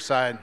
side.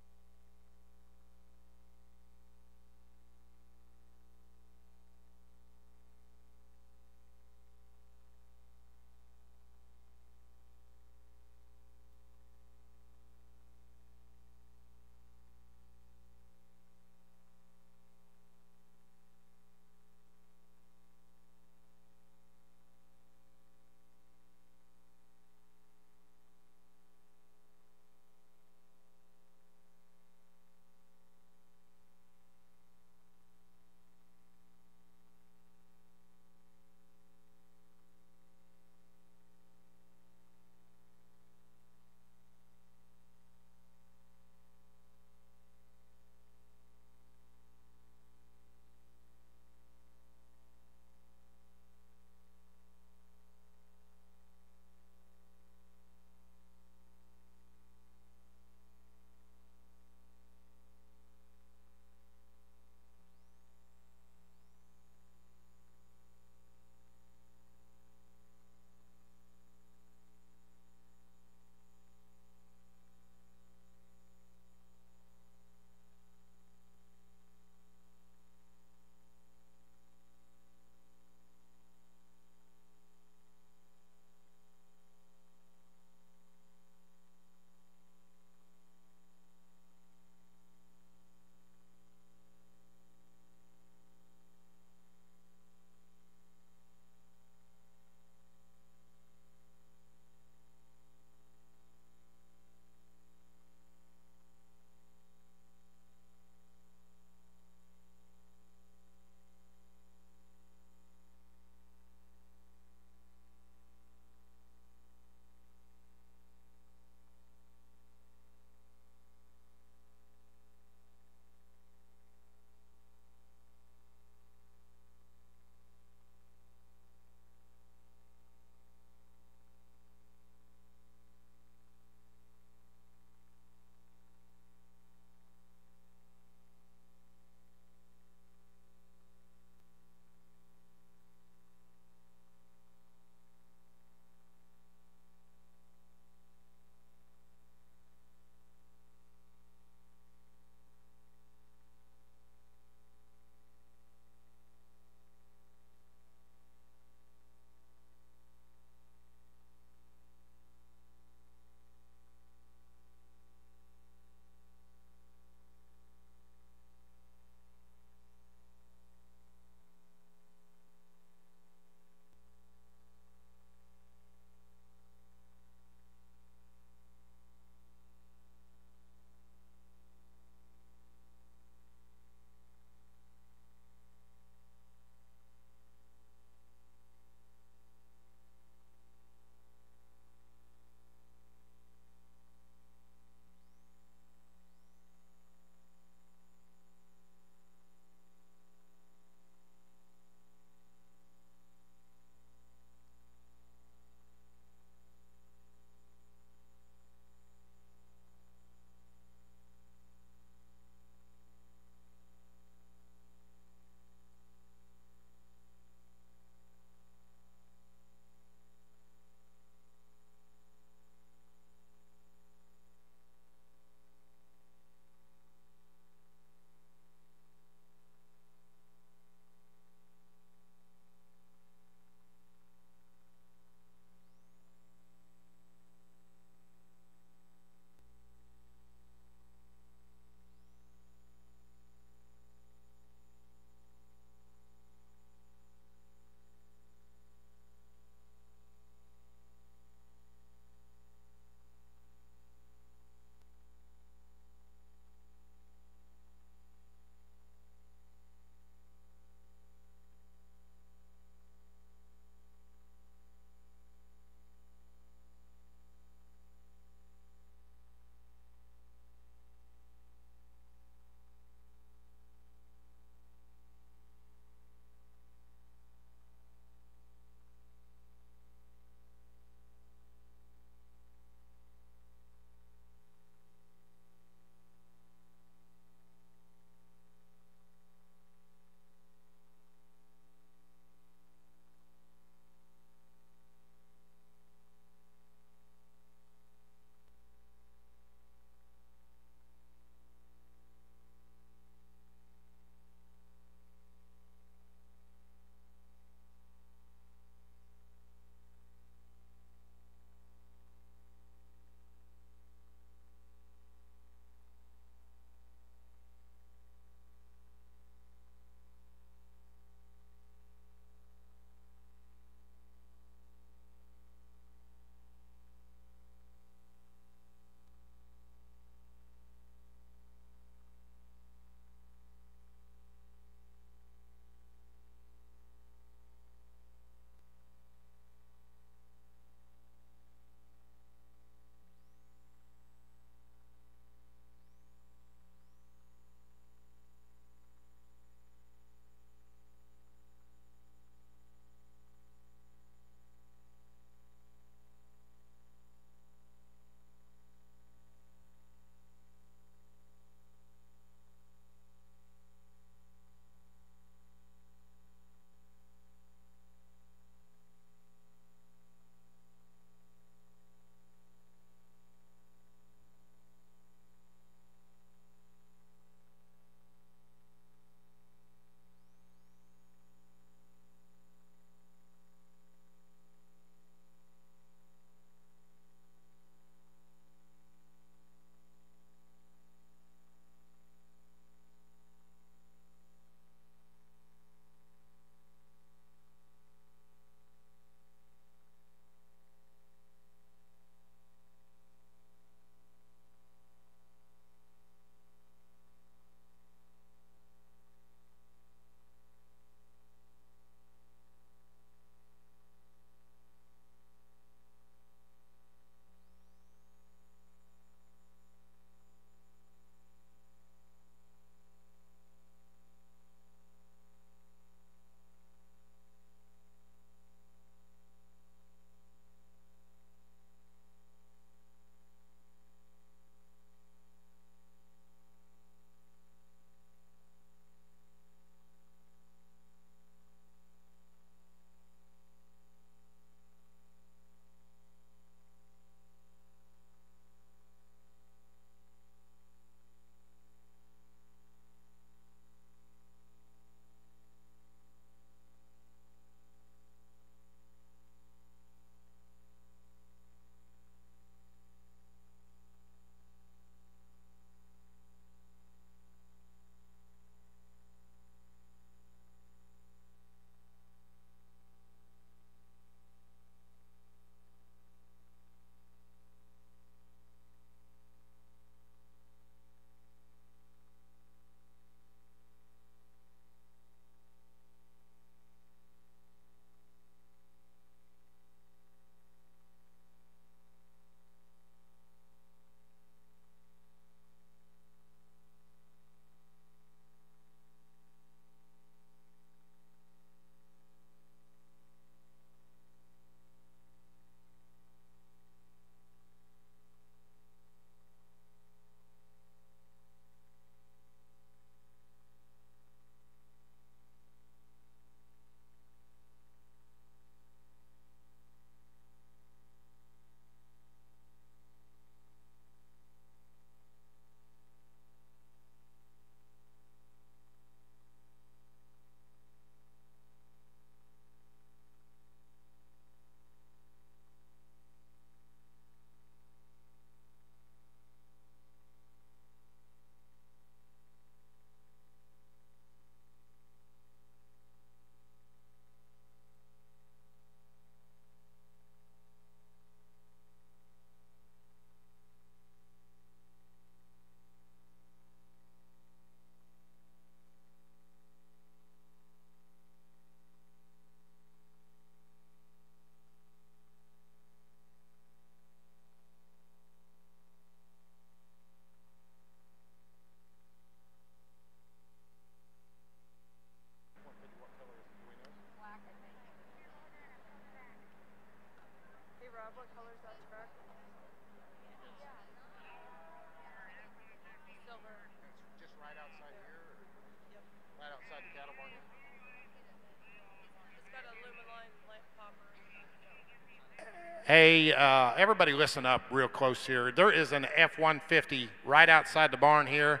Hey, everybody listen up real close here. There is an F-150 right outside the barn here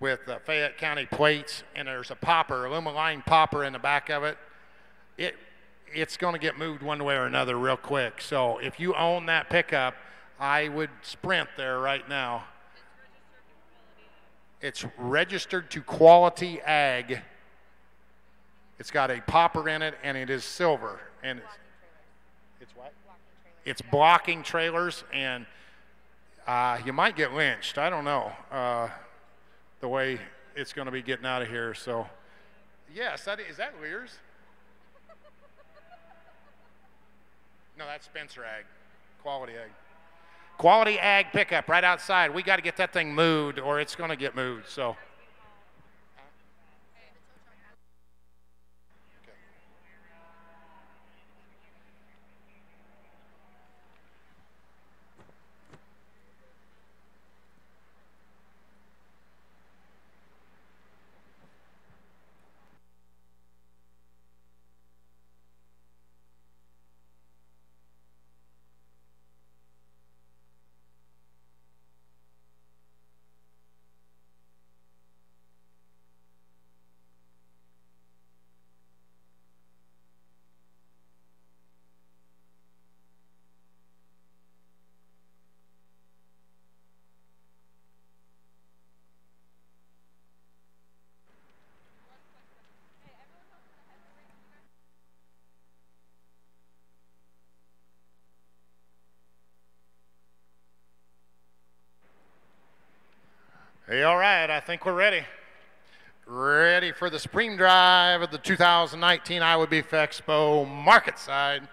with Fayette County plates, and there's a popper, aluminum popper in the back of it. It's going to get moved one way or another real quick. So if you own that pickup, I would sprint there right now. It's registered to Quality Ag. It's got a popper in it, and it is silver. And it's what? It's blocking trailers, and you might get lynched. I don't know the way it's going to be getting out of here. So, yes, is that Lear's? No, that's Spencer Ag, Quality Ag. Quality Ag pickup right outside. We got to get that thing moved, or it's going to get moved. So. Hey, all right, I think we're ready. Ready for the spring drive of the 2019 Iowa Beef Expo market side.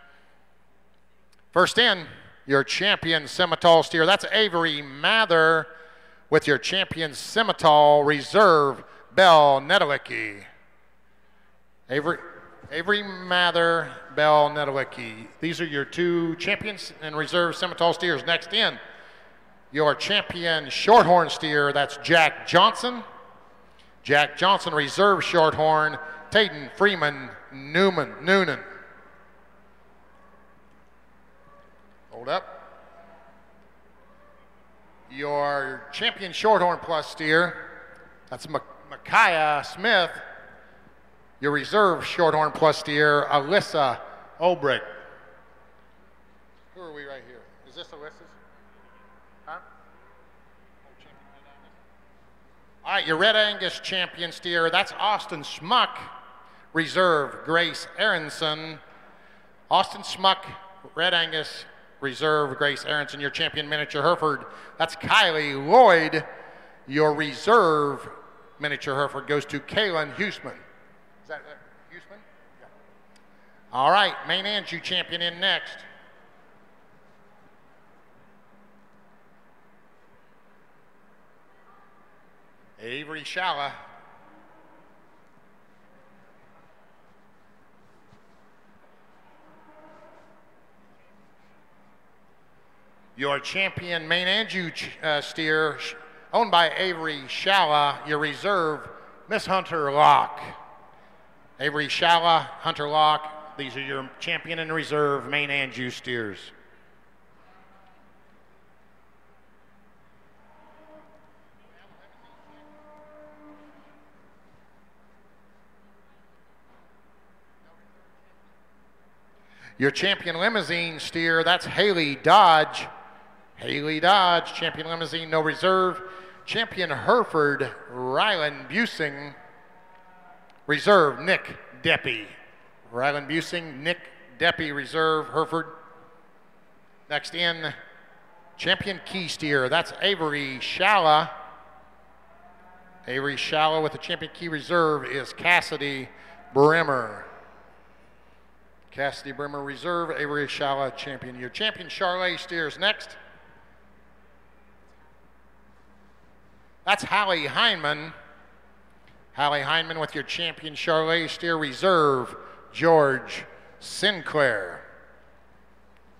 First in, your champion Simmental steer. That's Avery Mather with your champion Simmental Reserve Bell Nedelicki. Avery Mather, Bell Nedelicki. These are your two champions and reserve Simmental steers. Next in, your champion Shorthorn steer, that's Jack Johnson. Jack Johnson, reserve Shorthorn, Tayden Freeman Noonan. Hold up. Your champion Shorthorn Plus steer, that's Micaiah Smith. Your reserve Shorthorn Plus steer, Alyssa Obrick. Who are we right here? Is this Alyssa's? Huh? All right, your Red Angus champion steer, that's Austin Schmuck. Reserve, Grace Aronson. Austin Schmuck, Red Angus, reserve, Grace Aronson. Your champion miniature Hereford, that's Kylie Lloyd. Your reserve miniature Hereford goes to Kaylin Huseman. Is that Huseman? Yeah. All right, main Anjou champion in next. Avery Shala. Your champion main Anjou steer, owned by Avery Shala. Your reserve, Miss Hunter Locke. Avery Shala, Hunter Locke. These are your champion and reserve main Anjou steers. Your champion limousine steer, that's Haley Dodge. Haley Dodge, champion limousine, no reserve. Champion Hereford, Rylan Busing. Reserve, Nick Deppy. Rylan Busing, Nick Deppy, reserve, Hereford. Next in, champion key steer, that's Avery Shala. Avery Shala with the champion key reserve is Cassidy Bremer. Cassidy Bremer reserve, Avery Shala champion. Your champion Charlet steers next. That's Hallie Heineman. Hallie Heineman with your champion Charlet steer reserve, George Sinclair.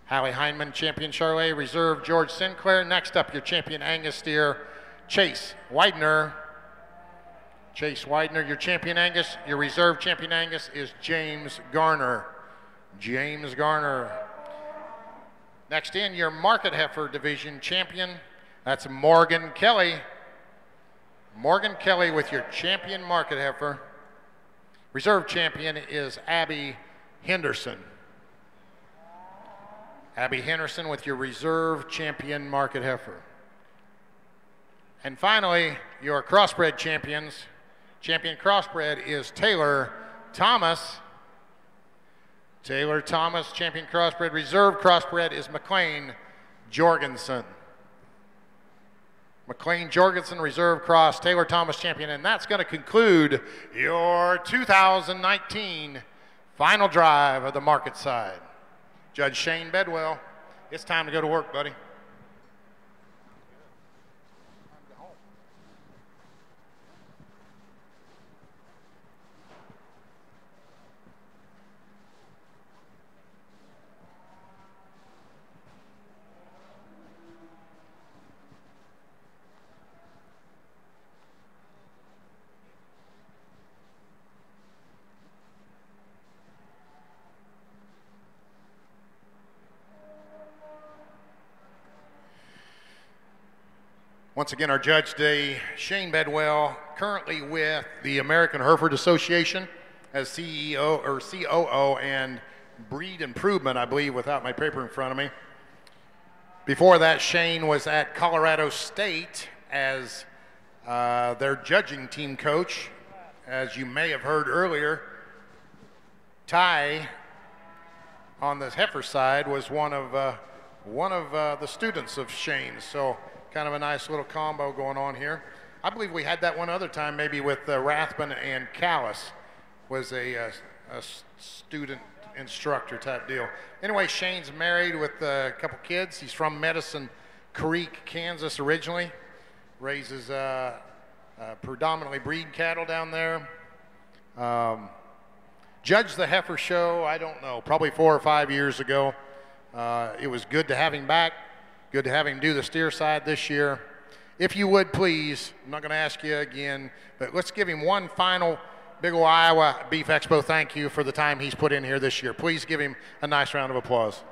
Hallie Heineman, champion Charlet reserve, George Sinclair. Next up, your champion Angus steer, Chase Widener. Chase Widener, your champion Angus. Your reserve champion Angus is James Garner. James Garner. Next in, your Market Heifer Division champion, that's Morgan Kelly. Morgan Kelly with your champion Market Heifer. Reserve champion is Abby Henderson. Abby Henderson with your reserve champion Market Heifer. And finally, your crossbred champions. Champion crossbred is Taylor Thomas. Taylor Thomas, champion crossbred. Reserve crossbred is McLean Jorgensen. McLean Jorgensen, reserve cross, Taylor Thomas champion. And that's going to conclude your 2019 final drive of the market side. Judge Shane Bedwell, it's time to go to work, buddy. Once again, our judge today, Shane Bedwell, currently with the American Hereford Association as CEO or COO and breed improvement, I believe, without my paper in front of me. Before that, Shane was at Colorado State as their judging team coach. As you may have heard earlier, Ty on the heifer side was one of the students of Shane's. So kind of a nice little combo going on here. I believe we had that one other time, maybe with Rathbun and Callis, was a student instructor type deal. Anyway, Shane's married with a couple kids. He's from Medicine Creek, Kansas originally. Raises predominantly breed cattle down there. Judged the heifer show, I don't know, probably 4 or 5 years ago. It was good to have him back. Good to have him do the steer side this year. If you would, please, I'm not going to ask you again, but let's give him one final Big O Iowa Beef Expo thank you for the time he's put in here this year. Please give him a nice round of applause.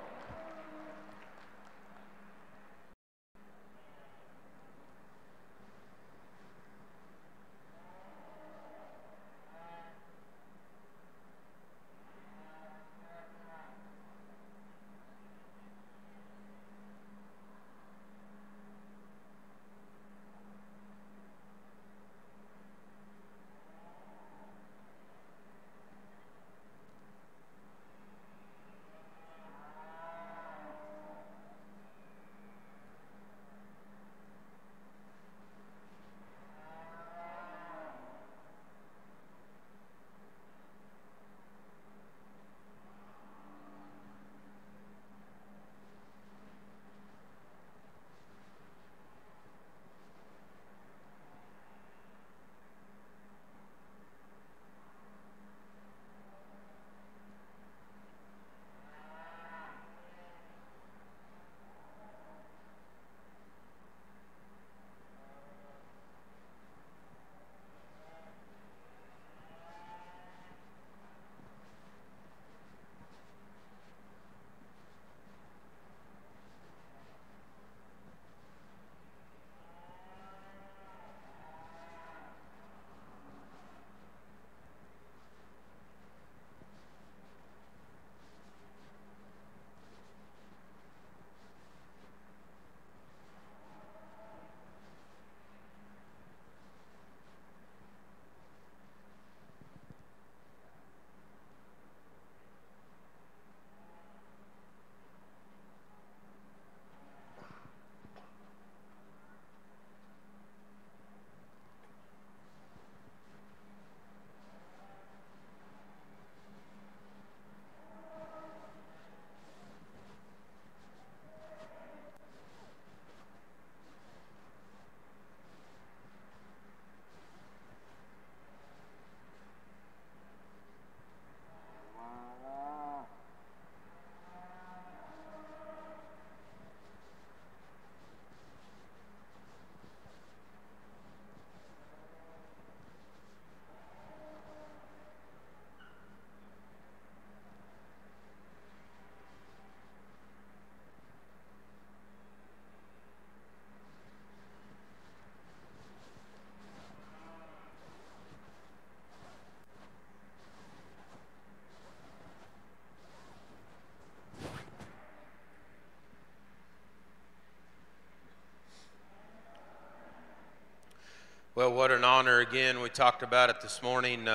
Well, what an honor again. We talked about it this morning.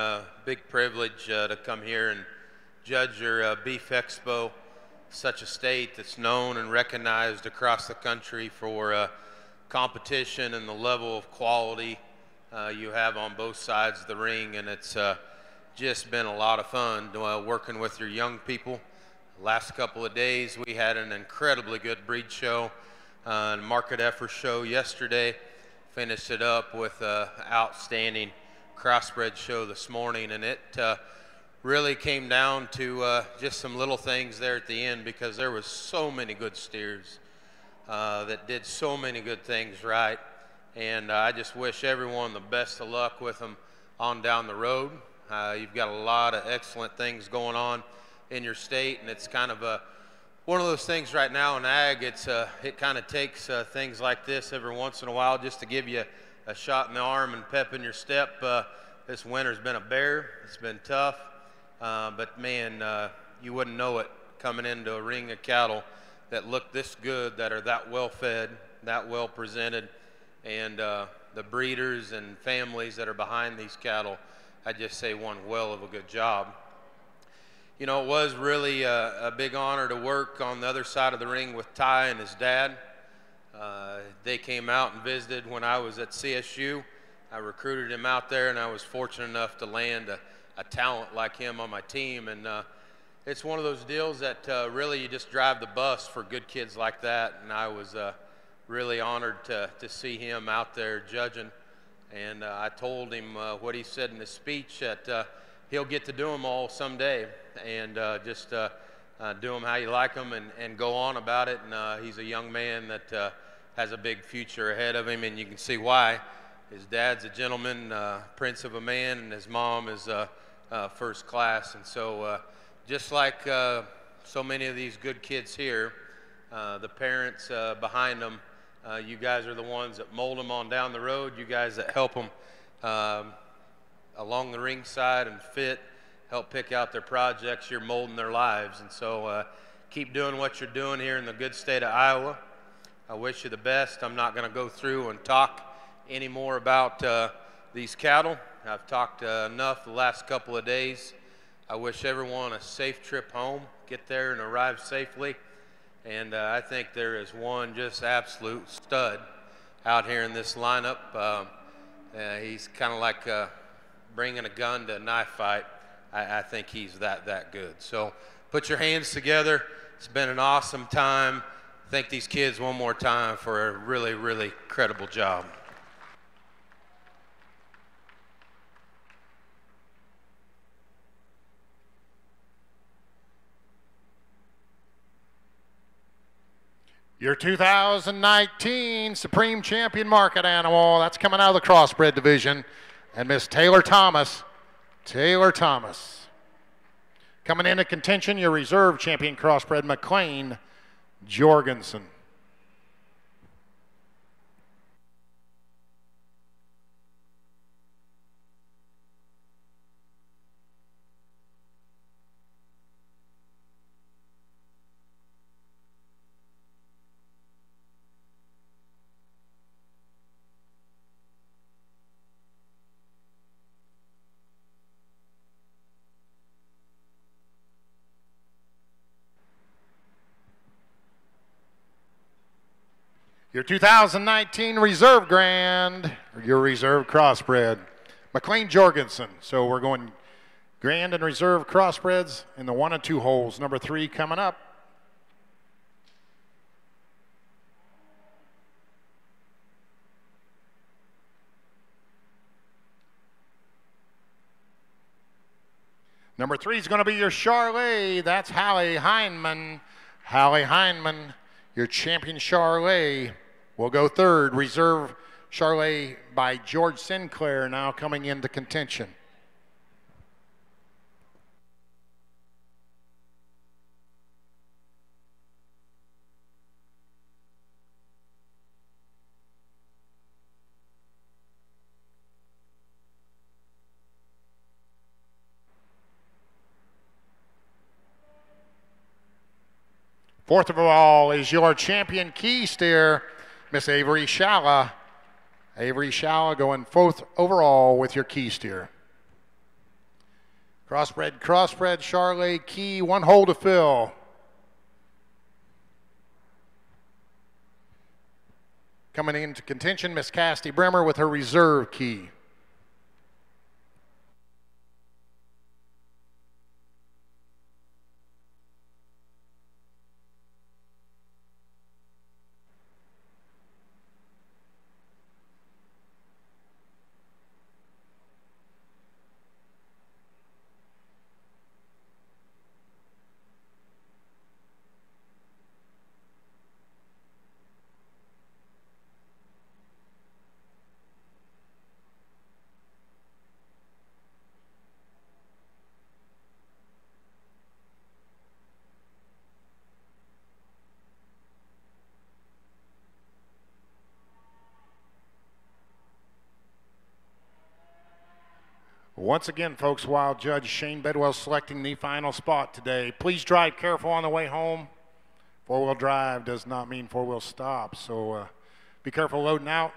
Big privilege to come here and judge your Beef Expo. Such a state that's known and recognized across the country for competition and the level of quality you have on both sides of the ring, and it's just been a lot of fun working with your young people. Last couple of days we had an incredibly good breed show and market effort show yesterday. Finished it up with an outstanding crossbred show this morning, and it really came down to just some little things there at the end, because there was so many good steers that did so many good things right, and I just wish everyone the best of luck with them on down the road. You've got a lot of excellent things going on in your state, and it's kind of one of those things right now in ag. It kind of takes things like this every once in a while just to give you a shot in the arm and pep in your step. This winter's been a bear. It's been tough, but man, you wouldn't know it coming into a ring of cattle that look this good, that are that well fed, that well presented, and the breeders and families that are behind these cattle, I just say one well of a good job. You know, it was really a big honor to work on the other side of the ring with Ty and his dad. They came out and visited when I was at CSU. I recruited him out there, and I was fortunate enough to land a talent like him on my team. And it's one of those deals that really you just drive the bus for good kids like that. And I was really honored to see him out there judging. And I told him what he said in his speech, that he'll get to do them all someday, and just do them how you like them, and go on about it. And he's a young man that has a big future ahead of him, and you can see why. His dad's a gentleman, prince of a man, and his mom is first class. And so just like so many of these good kids here, the parents behind them, you guys are the ones that mold them on down the road. You guys that help them along the ringside and fit, help pick out their projects. You're molding their lives. And so keep doing what you're doing here in the good state of Iowa. I wish you the best. I'm not going to go through and talk any more about these cattle. I've talked enough the last couple of days. I wish everyone a safe trip home, get there and arrive safely. And I think there is one just absolute stud out here in this lineup. He's kind of like bringing a gun to a knife fight. I think he's that good. So put your hands together. It's been an awesome time. Thank these kids one more time for a really, really credible job. Your 2019 Supreme Champion Market Animal, that's coming out of the Crossbred Division, and Miss Taylor Thomas. Taylor Thomas. Coming into contention, your Reserve Champion Crossbred McLean Jorgensen. Your 2019 Reserve Grand, your Reserve Crossbred, McLean Jorgensen. So we're going Grand and Reserve Crossbreds in the 1 and 2 holes. Number 3 coming up. Number 3 is going to be your Charlet. That's Hallie Heineman. Hallie Heineman, your champion Charlet, will go 3rd. Reserve Charlet by George Sinclair now coming into contention. Fourth of all is your champion key steer, Miss Avery Shala. Avery Shala going 4th overall with your key steer. Crossbred, Charlotte Key, 1 hole to fill. Coming into contention, Miss Casty Bremer with her reserve key. Once again, folks, while Judge Shane Bedwell selecting the final spot today, please drive careful on the way home. 4-wheel drive does not mean 4-wheel stop, so be careful loading out.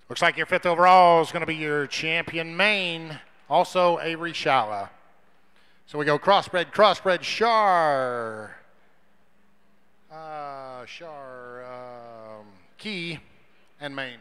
Looks like your 5th overall is going to be your champion Maine, also Avery Shala. So we go crossbred, Key, and Maine.